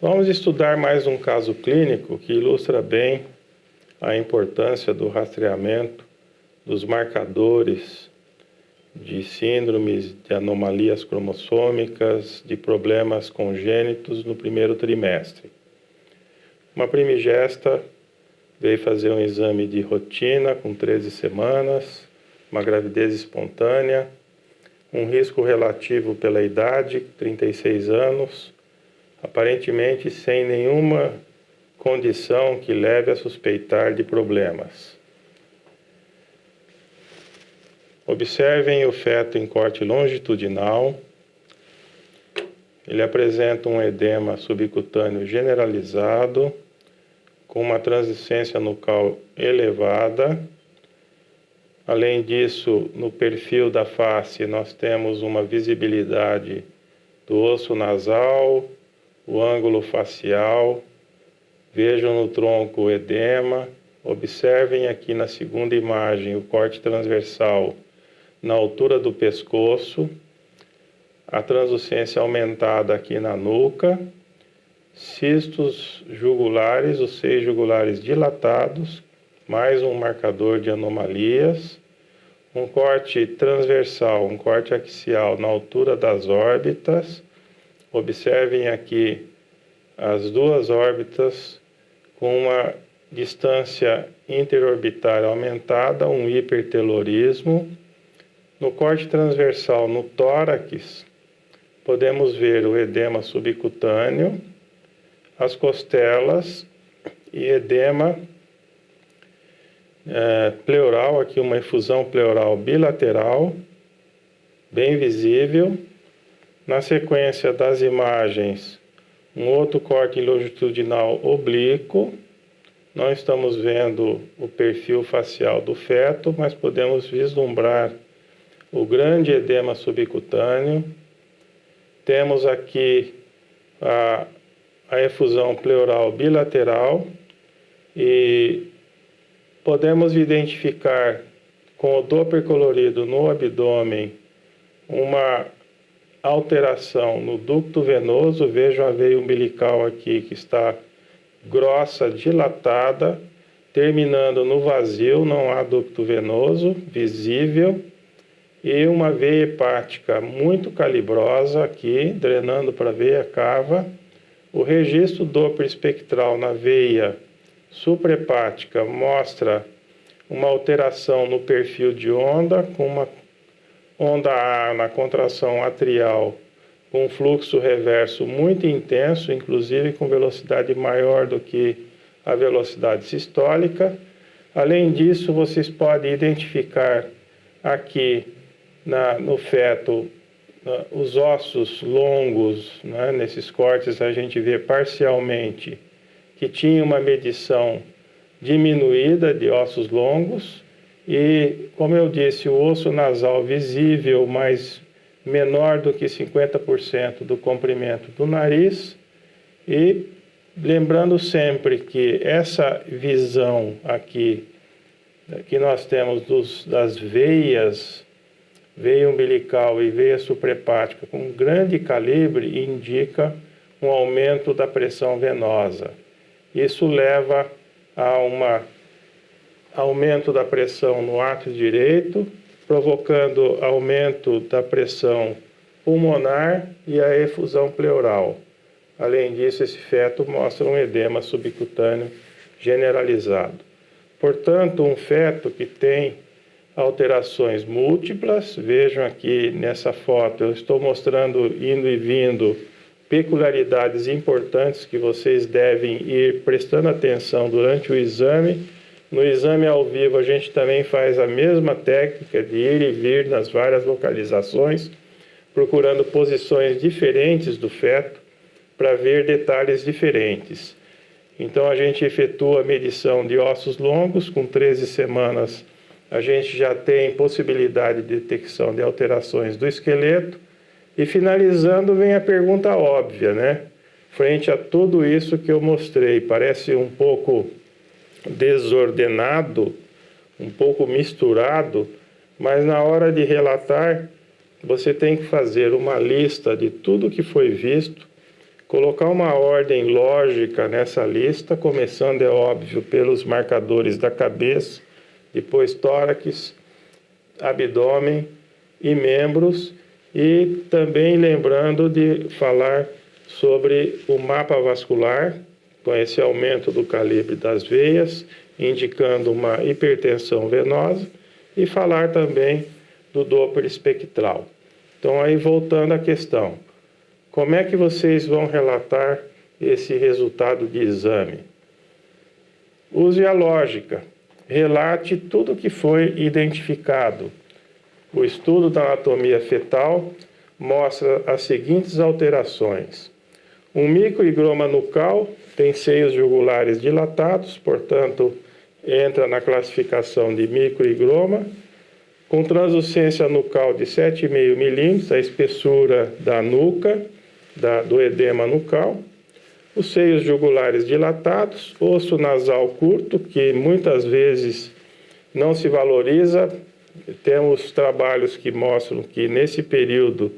Vamos estudar mais um caso clínico que ilustra bem a importância do rastreamento dos marcadores de síndromes, de anomalias cromossômicas, de problemas congênitos no primeiro trimestre. Uma primigesta veio fazer um exame de rotina com 13 semanas, uma gravidez espontânea, um risco relativo pela idade, 36 anos, aparentemente sem nenhuma condição que leve a suspeitar de problemas. Observem o feto em corte longitudinal. Ele apresenta um edema subcutâneo generalizado, com uma translucência nucal elevada. Além disso, no perfil da face, nós temos uma visibilidade do osso nasal, o ângulo facial. Vejam no tronco o edema. Observem aqui na segunda imagem o corte transversal na altura do pescoço, a translucência aumentada aqui na nuca, cistos jugulares, os seios jugulares dilatados, mais um marcador de anomalias, um corte transversal, um corte axial na altura das órbitas. Observem aqui as duas órbitas com uma distância interorbital aumentada, um hipertelorismo. No corte transversal, no tórax, podemos ver o edema subcutâneo, as costelas e edema pleural, aqui uma efusão pleural bilateral, bem visível. Na sequência das imagens, um outro corte longitudinal oblíquo. Não estamos vendo o perfil facial do feto, mas podemos vislumbrar o grande edema subcutâneo. Temos aqui a efusão pleural bilateral e podemos identificar com o Doppler colorido no abdômen uma alteração no ducto venoso. Vejam a veia umbilical aqui que está grossa, dilatada, terminando no vazio, não há ducto venoso visível, e uma veia hepática muito calibrosa aqui, drenando para a veia cava. O registro Doppler espectral na veia suprahepática mostra uma alteração no perfil de onda, com uma onda A na contração atrial, com um fluxo reverso muito intenso, inclusive com velocidade maior do que a velocidade sistólica. Além disso, vocês podem identificar aqui no feto os ossos longos, né? Nesses cortes a gente vê parcialmente que tinha uma medição diminuída de ossos longos e, como eu disse, o osso nasal visível, mas menor do que 50% do comprimento do nariz. E lembrando sempre que essa visão aqui que nós temos das veias, veia umbilical e veia suprahepática com grande calibre, indica um aumento da pressão venosa. Isso leva a um aumento da pressão no átrio direito, provocando aumento da pressão pulmonar e a efusão pleural. Além disso, esse feto mostra um edema subcutâneo generalizado. Portanto, um feto que tem alterações múltiplas. Vejam aqui nessa foto, eu estou mostrando indo e vindo peculiaridades importantes que vocês devem ir prestando atenção durante o exame. No exame ao vivo, a gente também faz a mesma técnica de ir e vir nas várias localizações, procurando posições diferentes do feto para ver detalhes diferentes. Então, a gente efetua a medição de ossos longos. Com 13 semanas, a gente já tem possibilidade de detecção de alterações do esqueleto. E finalizando, vem a pergunta óbvia, né? Frente a tudo isso que eu mostrei, parece um pouco desordenado, um pouco misturado, mas na hora de relatar, você tem que fazer uma lista de tudo que foi visto, colocar uma ordem lógica nessa lista, começando, é óbvio, pelos marcadores da cabeça, depois tórax, abdômen e membros, e também lembrando de falar sobre o mapa vascular, com esse aumento do calibre das veias, indicando uma hipertensão venosa, e falar também do Doppler espectral. Então, aí voltando à questão, como é que vocês vão relatar esse resultado de exame? Use a lógica, relate tudo o que foi identificado. O estudo da anatomia fetal mostra as seguintes alterações. Um microhigroma nucal tem seios jugulares dilatados, portanto, entra na classificação de microhigroma, com translucência nucal de 7,5 milímetros, a espessura da nuca, do edema nucal, os seios jugulares dilatados, osso nasal curto, que muitas vezes não se valoriza. Temos trabalhos que mostram que nesse período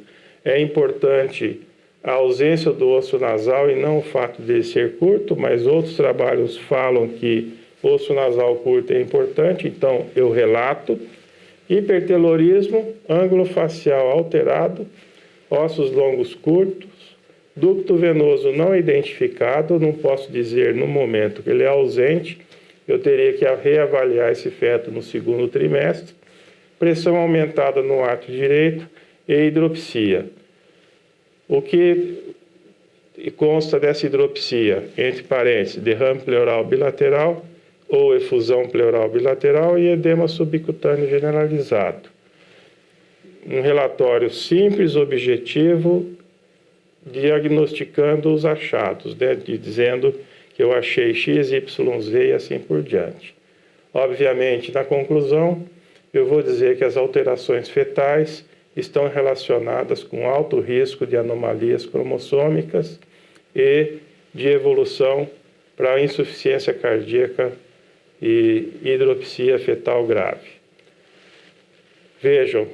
é importante a ausência do osso nasal e não o fato de ele ser curto, mas outros trabalhos falam que osso nasal curto é importante, então eu relato. Hipertelorismo, ângulo facial alterado, ossos longos curtos, ducto venoso não identificado, não posso dizer no momento que ele é ausente, eu teria que reavaliar esse feto no segundo trimestre, pressão aumentada no átrio direito e hidropsia. O que consta dessa hidropsia? Entre parênteses, derrame pleural bilateral ou efusão pleural bilateral e edema subcutâneo generalizado. Um relatório simples, objetivo, diagnosticando os achados, né, dizendo que eu achei X, Y, Z e assim por diante. Obviamente, na conclusão, eu vou dizer que as alterações fetais estão relacionadas com alto risco de anomalias cromossômicas e de evolução para insuficiência cardíaca e hidropsia fetal grave. Vejam,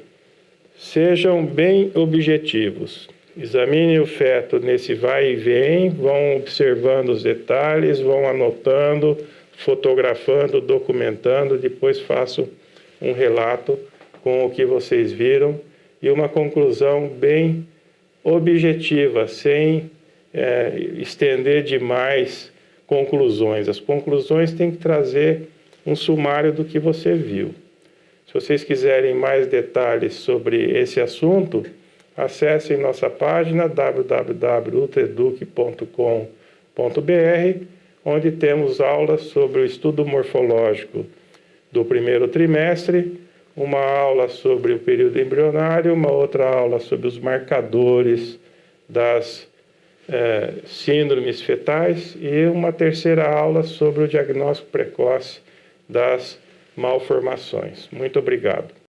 sejam bem objetivos. Examinem o feto nesse vai e vem, vão observando os detalhes, vão anotando, fotografando, documentando, depois façam um relato com o que vocês viram e uma conclusão bem objetiva, sem estender demais conclusões. As conclusões têm que trazer um sumário do que você viu. Se vocês quiserem mais detalhes sobre esse assunto, acessem nossa página www.ultraeduc.com.br, onde temos aulas sobre o estudo morfológico do primeiro trimestre, uma aula sobre o período embrionário, uma outra aula sobre os marcadores das síndromes fetais e uma terceira aula sobre o diagnóstico precoce das malformações. Muito obrigado.